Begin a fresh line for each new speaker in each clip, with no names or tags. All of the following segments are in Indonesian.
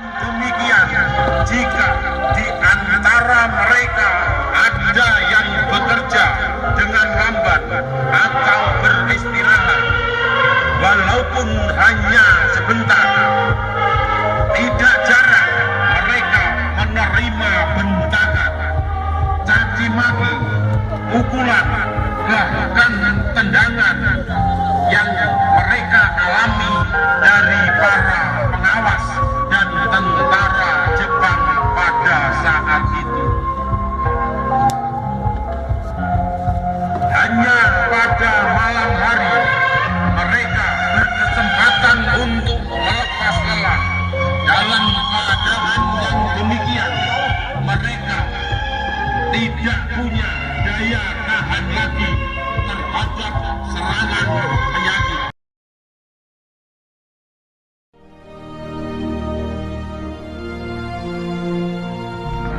Demikian, jika di antara mereka ada yang bekerja dengan lambat atau beristirahat, walaupun hanya sebentar, tidak jarang mereka menerima bentakan, caci maki, pukulan, bahkan tendangan yang mereka alami dari para pengawas dan tentara Jepang pada saat itu. Hanya pada malam hari mereka berkesempatan untuk melepas lelah. Dalam keadaan yang demikian, mereka tidak punya daya tahan lagi terhadap serangan penyakit.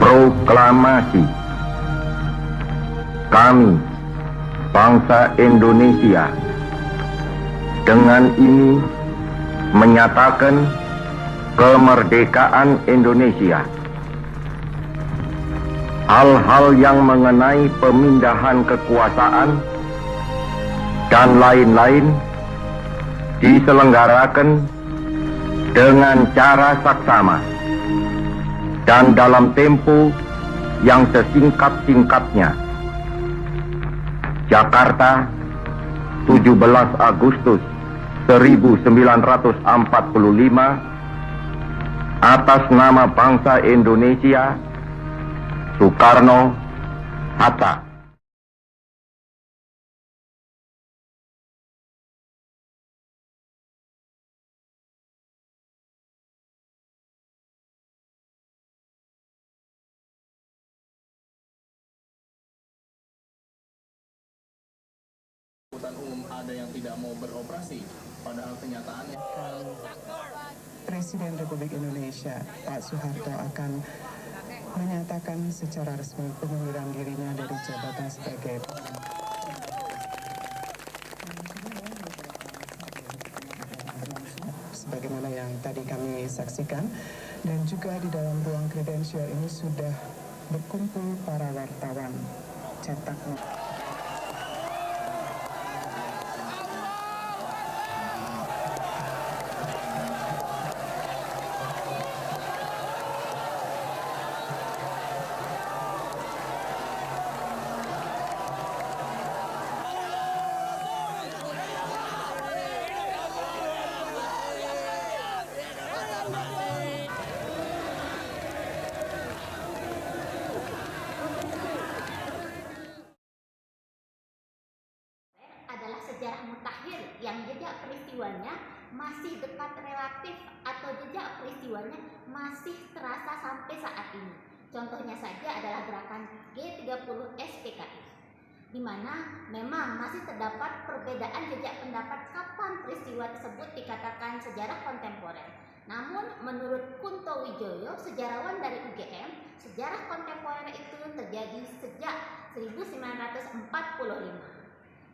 Proklamasi. Kami, bangsa Indonesia, dengan ini menyatakan kemerdekaan Indonesia. Hal-hal yang mengenai pemindahan kekuasaan dan lain-lain diselenggarakan dengan cara saksama dan dalam tempo yang sesingkat-singkatnya. Jakarta, 17 Agustus 1945, atas nama bangsa Indonesia, Soekarno Hatta.
Angkutan umum ada yang tidak mau beroperasi, padahal kenyataannya
Presiden Republik Indonesia Pak Soeharto akan menyatakan secara resmi pengunduran dirinya dari jabatan sebagai sebagaimana yang tadi kami saksikan, dan juga di dalam ruang kredensial ini sudah berkumpul para wartawan cetak.
Adalah sejarah mutakhir yang jejak peristiwanya masih dekat relatif atau jejak peristiwanya masih terasa sampai saat ini. Contohnya saja adalah gerakan G30 SPKI, di mana memang masih terdapat perbedaan jejak pendapat kapan peristiwa tersebut dikatakan sejarah kontemporer. Namun menurut Kunto Wijoyo, sejarawan dari UGM, sejarah kontemporer itu terjadi sejak 1945.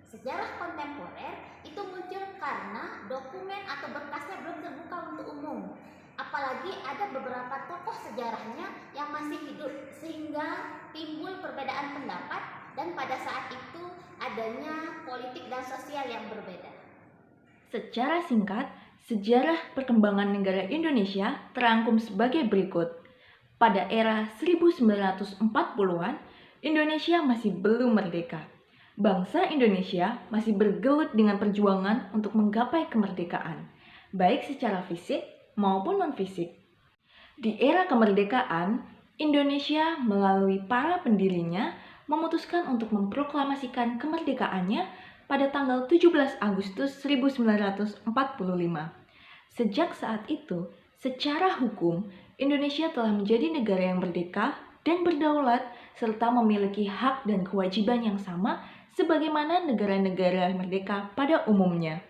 Sejarah kontemporer itu muncul karena dokumen atau berkasnya belum terbuka untuk umum. Apalagi ada beberapa tokoh sejarahnya yang masih hidup, sehingga timbul perbedaan pendapat dan pada saat itu adanya politik dan sosial yang berbeda.
Secara singkat, sejarah perkembangan negara Indonesia terangkum sebagai berikut. Pada era 1940-an, Indonesia masih belum merdeka. Bangsa Indonesia masih bergelut dengan perjuangan untuk menggapai kemerdekaan, baik secara fisik maupun non-fisik. Di era kemerdekaan, Indonesia melalui para pendirinya memutuskan untuk memproklamasikan kemerdekaannya pada tanggal 17 Agustus 1945. Sejak saat itu, secara hukum, Indonesia telah menjadi negara yang merdeka dan berdaulat serta memiliki hak dan kewajiban yang sama sebagaimana negara-negara merdeka pada umumnya.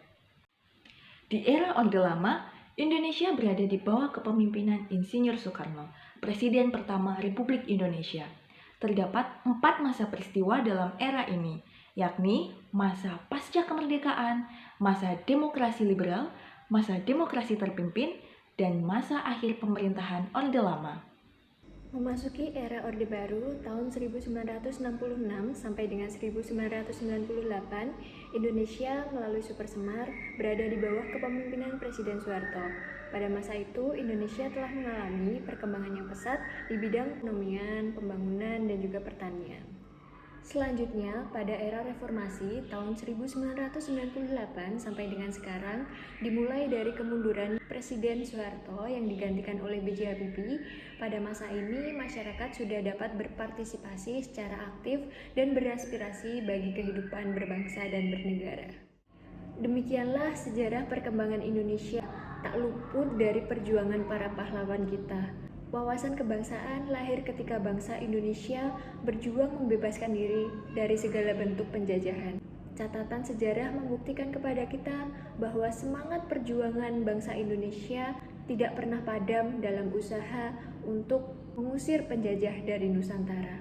Di era Orde Lama, Indonesia berada di bawah kepemimpinan Insinyur Soekarno, Presiden pertama Republik Indonesia. Terdapat 4 masa peristiwa dalam era ini, yakni masa pasca kemerdekaan, masa demokrasi liberal, masa demokrasi terpimpin, dan masa akhir pemerintahan Orde Lama.
Memasuki era Orde Baru tahun 1966 sampai dengan 1998, Indonesia melalui Super Semar berada di bawah kepemimpinan Presiden Soeharto. Pada masa itu, Indonesia telah mengalami perkembangan yang pesat di bidang ekonomian, pembangunan, dan juga pertanian. Selanjutnya, pada era reformasi tahun 1998 sampai dengan sekarang, dimulai dari kemunduran Presiden Soeharto yang digantikan oleh B.J. Habibie. Pada masa ini, masyarakat sudah dapat berpartisipasi secara aktif dan beraspirasi bagi kehidupan berbangsa dan bernegara. Demikianlah sejarah perkembangan Indonesia, tak luput dari perjuangan para pahlawan kita. Wawasan kebangsaan lahir ketika bangsa Indonesia berjuang membebaskan diri dari segala bentuk penjajahan. Catatan sejarah membuktikan kepada kita bahwa semangat perjuangan bangsa Indonesia tidak pernah padam dalam usaha untuk mengusir penjajah dari Nusantara.